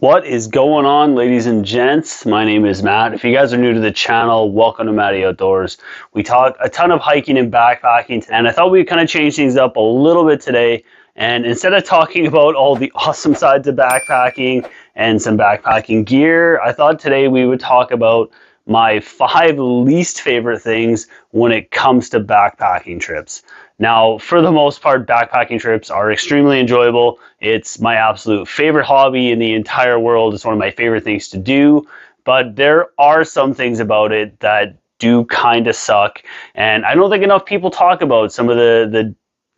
What is going on, ladies and gents? My name is Matt. If you guys are new to the channel, welcome to Matty Outdoors. We talk a ton of hiking and backpacking, and I thought we'd kind of change things up a little bit today. And instead of talking about all the awesome sides of backpacking and some backpacking gear, I thought today we would talk about my 5 least favorite things when it comes to backpacking trips. Now, for the most part, backpacking trips are extremely enjoyable. It's my absolute favorite hobby in the entire world. It's one of my favorite things to do, but there are some things about it that do kind of suck. And I don't think enough people talk about some of the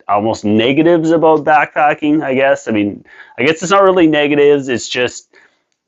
almost negatives about backpacking, I guess. I mean, I guess it's not really negatives. It's just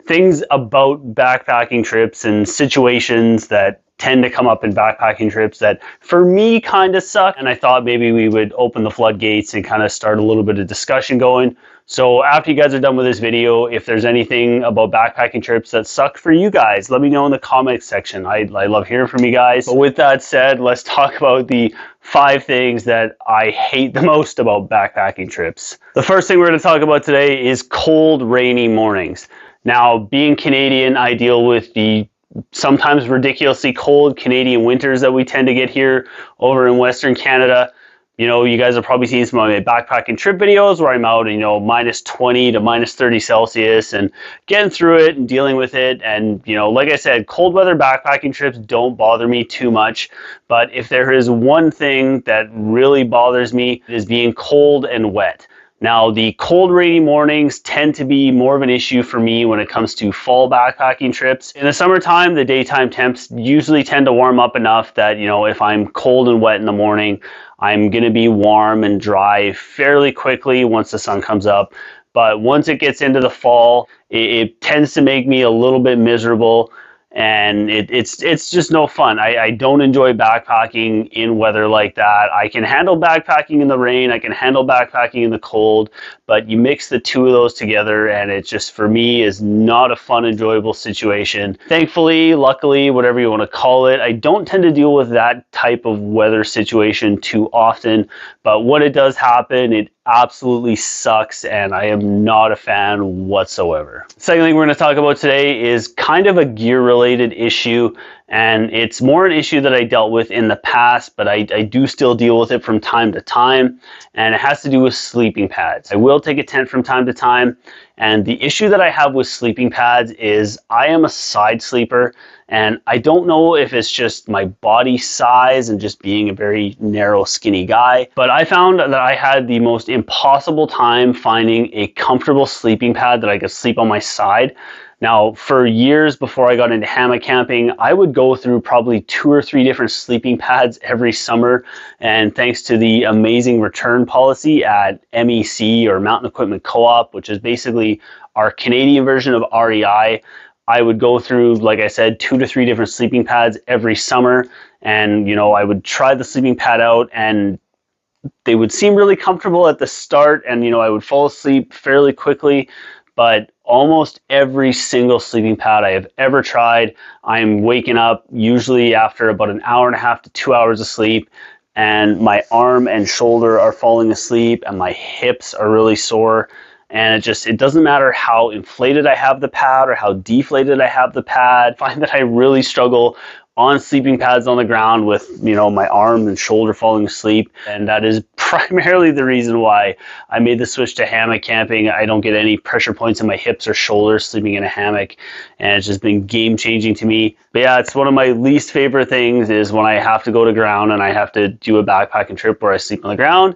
things about backpacking trips and situations that tend to come up in backpacking trips that for me kind of suck. And I thought maybe we would open the floodgates and kind of start a little bit of discussion going. So after you guys are done with this video, if there's anything about backpacking trips that suck for you guys, let me know in the comments section. I love hearing from you guys. But with that said, let's talk about the 5 things that I hate the most about backpacking trips. The first thing we're going to talk about today is cold, rainy mornings. Now, being Canadian, I deal with the sometimes ridiculously cold Canadian winters that we tend to get here over in Western Canada. You know, you guys have probably seen some of my backpacking trip videos where I'm out, minus 20 to minus 30 Celsius and getting through it and dealing with it. And, like I said, cold weather backpacking trips don't bother me too much. But if there is one thing that really bothers me, it is being cold and wet. Now, the cold, rainy mornings tend to be more of an issue for me when it comes to fall backpacking trips. In the summertime, the daytime temps usually tend to warm up enough that, if I'm cold and wet in the morning, I'm going to be warm and dry fairly quickly once the sun comes up. But once it gets into the fall, it tends to make me a little bit miserable. And it's just no fun. I don't enjoy backpacking in weather like that. I can handle backpacking in the rain. I can handle backpacking in the cold. But you mix the two of those together, and it just, for me, is not a fun, enjoyable situation. Thankfully, luckily, whatever you want to call it, I don't tend to deal with that type of weather situation too often. But when it does happen, it absolutely sucks, and I am not a fan whatsoever. Second thing we're going to talk about today is kind of a gear-related issue, and it's more an issue that I dealt with in the past, but I do still deal with it from time to time, and it has to do with sleeping pads. I will take a tent from time to time, and the issue that I have with sleeping pads is I am a side sleeper, and I don't know if it's just my body size and just being a very narrow, skinny guy, but I found that I had the most impossible time finding a comfortable sleeping pad that I could sleep on my side. Now, for years before I got into hammock camping, I would go through probably 2 or 3 different sleeping pads every summer. And thanks to the amazing return policy at MEC, or Mountain Equipment Co-op, which is basically our Canadian version of REI, I would go through, like I said, 2 to 3 different sleeping pads every summer. And, I would try the sleeping pad out, and they would seem really comfortable at the start. And, I would fall asleep fairly quickly. But almost every single sleeping pad I have ever tried, I'm waking up usually after about an hour and a half to 2 hours of sleep, and my arm and shoulder are falling asleep, and my hips are really sore. And it doesn't matter how inflated I have the pad or how deflated I have the pad. I find that I really struggle on sleeping pads on the ground with, my arm and shoulder falling asleep. And that is primarily the reason why I made the switch to hammock camping. I don't get any pressure points in my hips or shoulders sleeping in a hammock. And it's just been game changing to me. But yeah, it's one of my least favorite things is when I have to go to ground and I have to do a backpacking trip where I sleep on the ground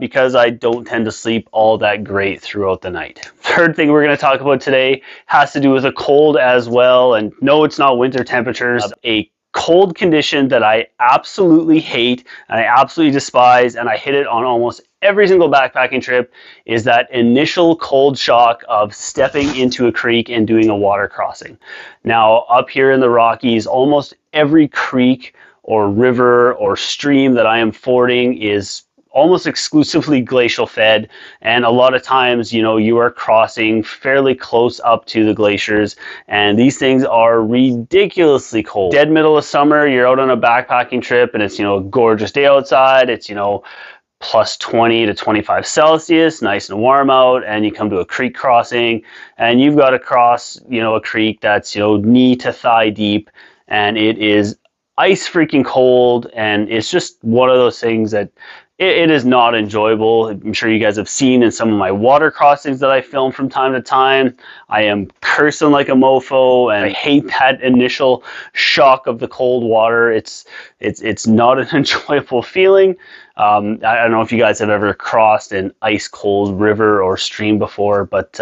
because I don't tend to sleep all that great throughout the night. Third thing we're going to talk about today has to do with a cold as well. And no, it's not winter temperatures. A cold condition that I absolutely hate and I absolutely despise, and I hit it on almost every single backpacking trip, is that initial cold shock of stepping into a creek and doing a water crossing. Now, up here in the Rockies, almost every creek or river or stream that I am fording is almost exclusively glacial fed, and a lot of times, you are crossing fairly close up to the glaciers, and these things are ridiculously cold. Dead middle of summer, you're out on a backpacking trip, and it's, a gorgeous day outside. It's, plus 20 to 25 Celsius, nice and warm out, and you come to a creek crossing, and you've got to cross, a creek that's, knee to thigh deep, and it is ice freaking cold, and it's just one of those things that it is not enjoyable. I'm sure you guys have seen in some of my water crossings that I film from time to time. I am cursing like a mofo, and I hate that initial shock of the cold water. It's not an enjoyable feeling. I don't know if you guys have ever crossed an ice cold river or stream before, but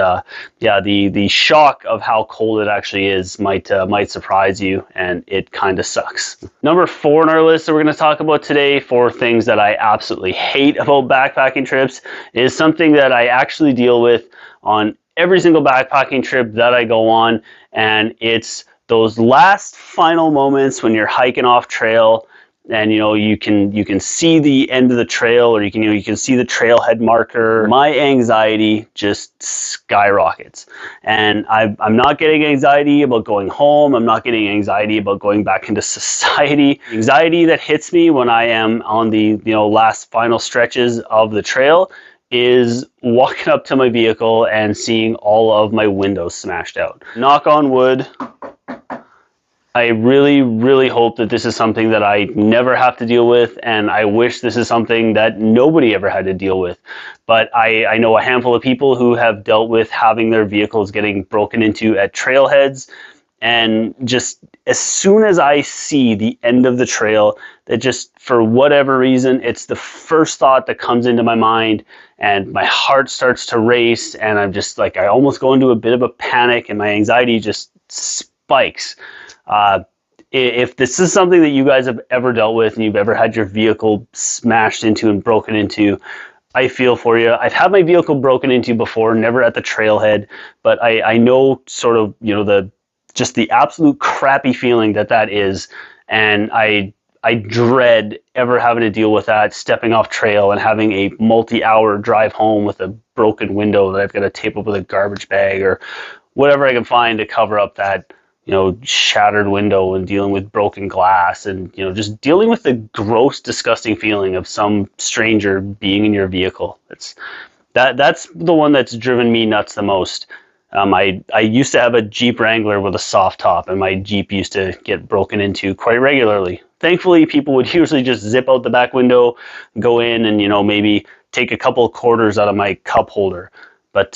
yeah, the shock of how cold it actually is might surprise you, and it kind of sucks. Number 4 on our list that we're going to talk about today for things that I absolutely hate about backpacking trips is something that I actually deal with on every single backpacking trip that I go on, and it's those last final moments when you're hiking off trail. And you can see the end of the trail, or you can see the trailhead marker. My anxiety just skyrockets, and I'm not getting anxiety about going home. I'm not getting anxiety about going back into society. The anxiety that hits me when I am on the last final stretches of the trail is walking up to my vehicle and seeing all of my windows smashed out. Knock on wood. I really, really hope that this is something that I never have to deal with, and I wish this is something that nobody ever had to deal with. But I know a handful of people who have dealt with having their vehicles getting broken into at trailheads, and just as soon as I see the end of the trail, that just for whatever reason, it's the first thought that comes into my mind, and my heart starts to race, and I'm just like, I almost go into a bit of a panic, and my anxiety just spikes. If this is something that you guys have ever dealt with, and you've ever had your vehicle smashed into and broken into, I feel for you. I've had my vehicle broken into before, never at the trailhead, but I know sort of, just the absolute crappy feeling that is, and I dread ever having to deal with that, stepping off trail and having a multi-hour drive home with a broken window that I've got to tape up with a garbage bag or whatever I can find to cover up that shattered window, and dealing with broken glass, and just dealing with the gross, disgusting feeling of some stranger being in your vehicle. That's the one that's driven me nuts the most. I used to have a Jeep Wrangler with a soft top, and my Jeep used to get broken into quite regularly. Thankfully, people would usually just zip out the back window, go in, and maybe take a couple of quarters out of my cup holder. But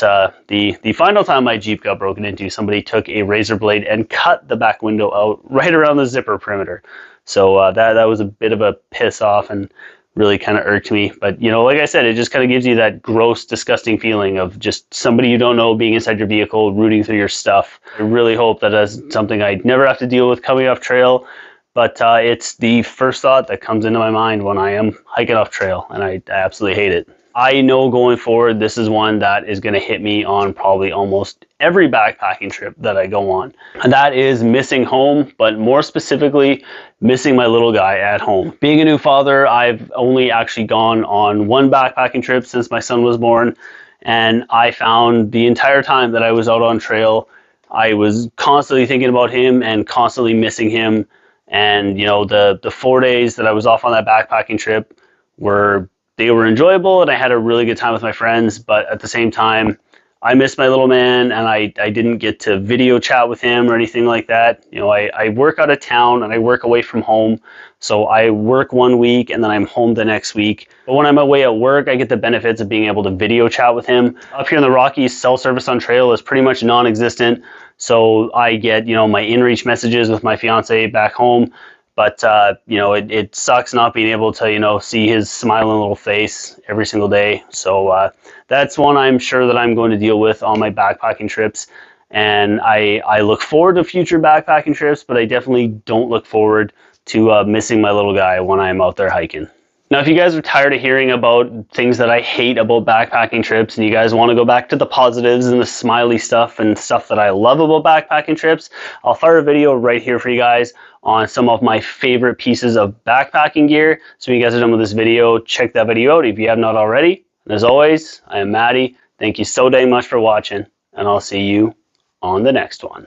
the final time my Jeep got broken into, somebody took a razor blade and cut the back window out right around the zipper perimeter. So that was a bit of a piss off and really kind of irked me. But, like I said, it just kind of gives you that gross, disgusting feeling of just somebody you don't know being inside your vehicle, rooting through your stuff. I really hope that that's something I never have to deal with coming off trail. But it's the first thought that comes into my mind when I am hiking off trail, and I absolutely hate it. I know going forward, this is one that is going to hit me on probably almost every backpacking trip that I go on. And that is missing home, but more specifically, missing my little guy at home. Being a new father, I've only actually gone on one backpacking trip since my son was born. And I found the entire time that I was out on trail, I was constantly thinking about him and constantly missing him. And, the 4 days that I was off on that backpacking trip were enjoyable, and I had a really good time with my friends, but at the same time, I missed my little man, and I didn't get to video chat with him or anything like that. I work out of town, and I work away from home, so I work 1 week, and then I'm home the next week. But when I'm away at work, I get the benefits of being able to video chat with him. Up here in the Rockies, cell service on trail is pretty much non-existent, so I get, my in-reach messages with my fiance back home. But, it sucks not being able to, see his smiling little face every single day. So that's one I'm sure that I'm going to deal with on my backpacking trips. And I look forward to future backpacking trips, but I definitely don't look forward to missing my little guy when I'm out there hiking. Now, if you guys are tired of hearing about things that I hate about backpacking trips, and you guys want to go back to the positives and the smiley stuff and stuff that I love about backpacking trips, I'll fire a video right here for you guys on some of my favorite pieces of backpacking gear. So when you guys are done with this video, check that video out if you have not already. And as always, I am Matty. Thank you so dang much for watching, and I'll see you on the next one.